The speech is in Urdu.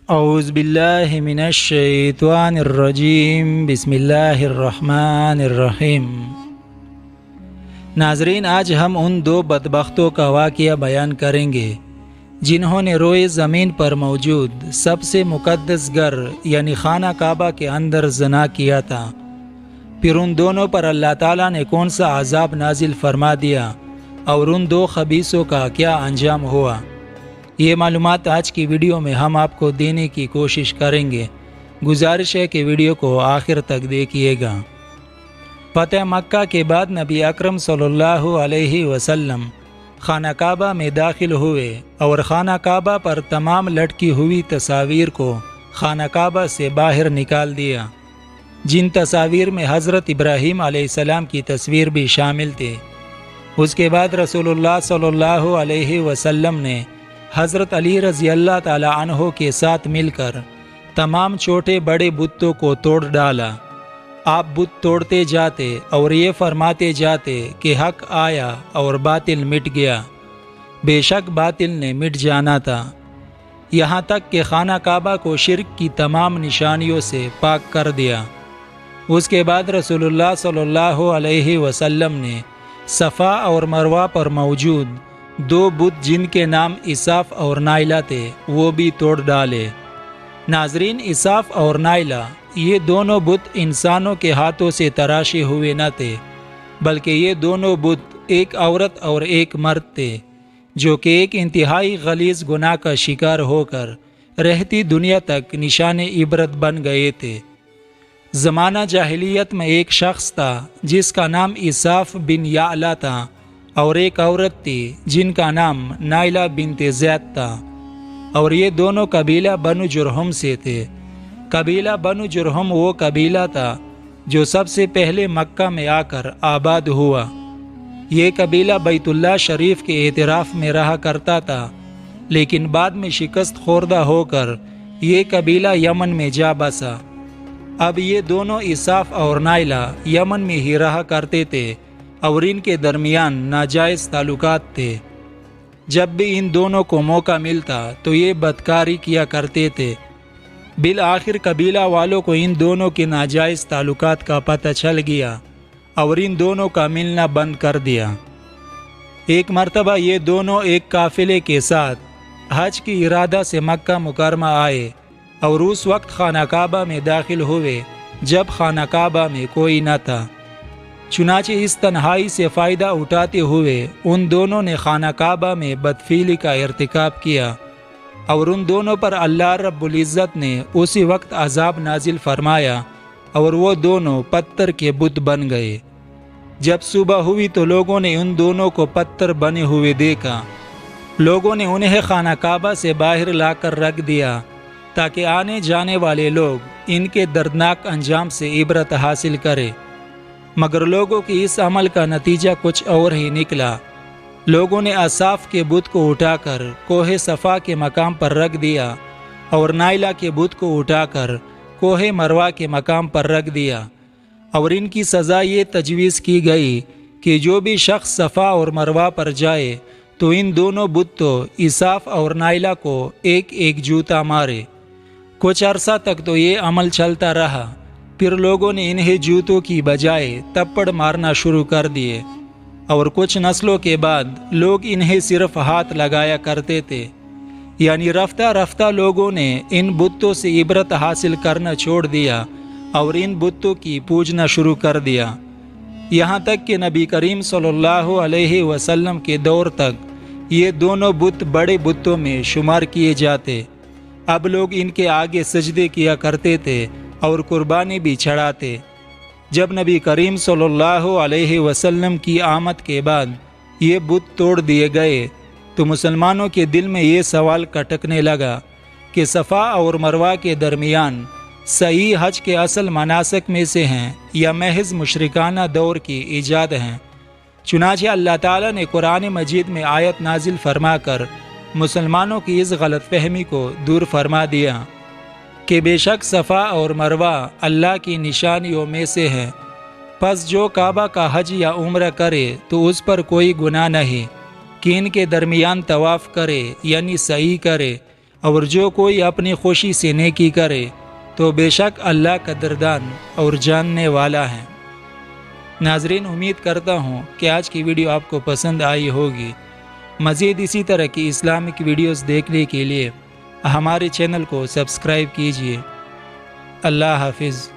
اعوذ باللہ من الشیطان الرجیم بسم اللہ الرحمن الرحیم۔ ناظرین، آج ہم ان دو بدبختوں کا واقعہ بیان کریں گے جنہوں نے روئے زمین پر موجود سب سے مقدس گھر یعنی خانہ کعبہ کے اندر زنا کیا تھا۔ پھر ان دونوں پر اللہ تعالیٰ نے کون سا عذاب نازل فرما دیا اور ان دو خبیثوں کا کیا انجام ہوا، یہ معلومات آج کی ویڈیو میں ہم آپ کو دینے کی کوشش کریں گے۔ گزارش ہے کہ ویڈیو کو آخر تک دیکھیے گا۔ فتح مکہ کے بعد نبی اکرم صلی اللہ علیہ وسلم خانہ کعبہ میں داخل ہوئے اور خانہ کعبہ پر تمام لٹکی ہوئی تصاویر کو خانہ کعبہ سے باہر نکال دیا، جن تصاویر میں حضرت ابراہیم علیہ السلام کی تصویر بھی شامل تھی۔ اس کے بعد رسول اللہ صلی اللہ علیہ وسلم نے حضرت علی رضی اللہ تعالی عنہ کے ساتھ مل کر تمام چھوٹے بڑے بتوں کو توڑ ڈالا۔ آپ بت توڑتے جاتے اور یہ فرماتے جاتے کہ حق آیا اور باطل مٹ گیا۔ بے شک باطل نے مٹ جانا تھا، یہاں تک کہ خانہ کعبہ کو شرک کی تمام نشانیوں سے پاک کر دیا۔ اس کے بعد رسول اللہ صلی اللہ علیہ وسلم نے صفا اور مروہ پر موجود دو بت جن کے نام اساف اور نائلہ تھے وہ بھی توڑ ڈالے۔ ناظرین، اساف اور نائلہ یہ دونوں بت انسانوں کے ہاتھوں سے تراشے ہوئے نہ تھے، بلکہ یہ دونوں بت ایک عورت اور ایک مرد تھے جو کہ ایک انتہائی غلیظ گناہ کا شکار ہو کر رہتی دنیا تک نشان عبرت بن گئے تھے۔ زمانہ جاہلیت میں ایک شخص تھا جس کا نام اساف بن یعلا تھا، اور ایک عورت تھی جن کا نام نائلہ بنت زید تھا، اور یہ دونوں قبیلہ بنو جرہم سے تھے۔ قبیلہ بنو جرہم وہ قبیلہ تھا جو سب سے پہلے مکہ میں آ کر آباد ہوا۔ یہ قبیلہ بیت اللہ شریف کے اعتراف میں رہا کرتا تھا، لیکن بعد میں شکست خوردہ ہو کر یہ قبیلہ یمن میں جا بسا۔ اب یہ دونوں اساف اور نائلہ یمن میں ہی رہا کرتے تھے اور ان کے درمیان ناجائز تعلقات تھے۔ جب بھی ان دونوں کو موقع ملتا تو یہ بدکاری کیا کرتے تھے۔ بالآخر قبیلہ والوں کو ان دونوں کے ناجائز تعلقات کا پتہ چل گیا اور ان دونوں کا ملنا بند کر دیا۔ ایک مرتبہ یہ دونوں ایک قافلے کے ساتھ حج کی ارادہ سے مکہ مکرمہ آئے اور اس وقت خانہ کعبہ میں داخل ہوئے جب خانہ کعبہ میں کوئی نہ تھا۔ چنانچہ اس تنہائی سے فائدہ اٹھاتے ہوئے ان دونوں نے خانہ کعبہ میں بدفعلی کا ارتکاب کیا، اور ان دونوں پر اللہ رب العزت نے اسی وقت عذاب نازل فرمایا اور وہ دونوں پتھر کے بت بن گئے۔ جب صبح ہوئی تو لوگوں نے ان دونوں کو پتھر بنے ہوئے دیکھا۔ لوگوں نے انہیں خانہ کعبہ سے باہر لا کر رکھ دیا تاکہ آنے جانے والے لوگ ان کے دردناک انجام سے عبرت حاصل کریں، مگر لوگوں کی اس عمل کا نتیجہ کچھ اور ہی نکلا۔ لوگوں نے اساف کے بت کو اٹھا کر کوہ صفا کے مقام پر رکھ دیا اور نائلہ کے بت کو اٹھا کر کوہ مروہ کے مقام پر رکھ دیا، اور ان کی سزا یہ تجویز کی گئی کہ جو بھی شخص صفا اور مروہ پر جائے تو ان دونوں بتوں اساف اور نائلہ کو ایک ایک جوتا مارے۔ کچھ عرصہ تک تو یہ عمل چلتا رہا، پھر لوگوں نے انہیں جوتوں کی بجائے تپڑ مارنا شروع کر دیے، اور کچھ نسلوں کے بعد لوگ انہیں صرف ہاتھ لگایا کرتے تھے۔ یعنی رفتہ رفتہ لوگوں نے ان بتوں سے عبرت حاصل کرنا چھوڑ دیا اور ان بتوں کی پوجنا شروع کر دیا، یہاں تک کہ نبی کریم صلی اللہ علیہ وسلم کے دور تک یہ دونوں بت بڑے بتوں میں شمار کیے جاتے۔ اب لوگ ان کے آگے سجدے کیا کرتے تھے اور قربانی بھی چڑھاتے۔ جب نبی کریم صلی اللہ علیہ وسلم کی آمد کے بعد یہ بت توڑ دیے گئے تو مسلمانوں کے دل میں یہ سوال کھٹکنے لگا کہ صفا اور مروہ کے درمیان صحیح حج کے اصل مناسک میں سے ہیں یا محض مشرکانہ دور کی ایجاد ہیں۔ چنانچہ اللہ تعالیٰ نے قرآن مجید میں آیت نازل فرما کر مسلمانوں کی اس غلط فہمی کو دور فرما دیا کہ بے شک صفا اور مروہ اللہ کی نشانیوں میں سے ہے، پس جو کعبہ کا حج یا عمرہ کرے تو اس پر کوئی گناہ نہیں کہ ان کے درمیان طواف کرے یعنی سعی کرے اور جو کوئی اپنی خوشی سے نیکی کرے تو بے شک اللہ قدردان اور جاننے والا ہے۔ ناظرین، امید کرتا ہوں کہ آج کی ویڈیو آپ کو پسند آئی ہوگی۔ مزید اسی طرح کی اسلامک ویڈیوز دیکھنے کے لیے ہمارے چینل کو سبسکرائب کیجیے۔ اللہ حافظ۔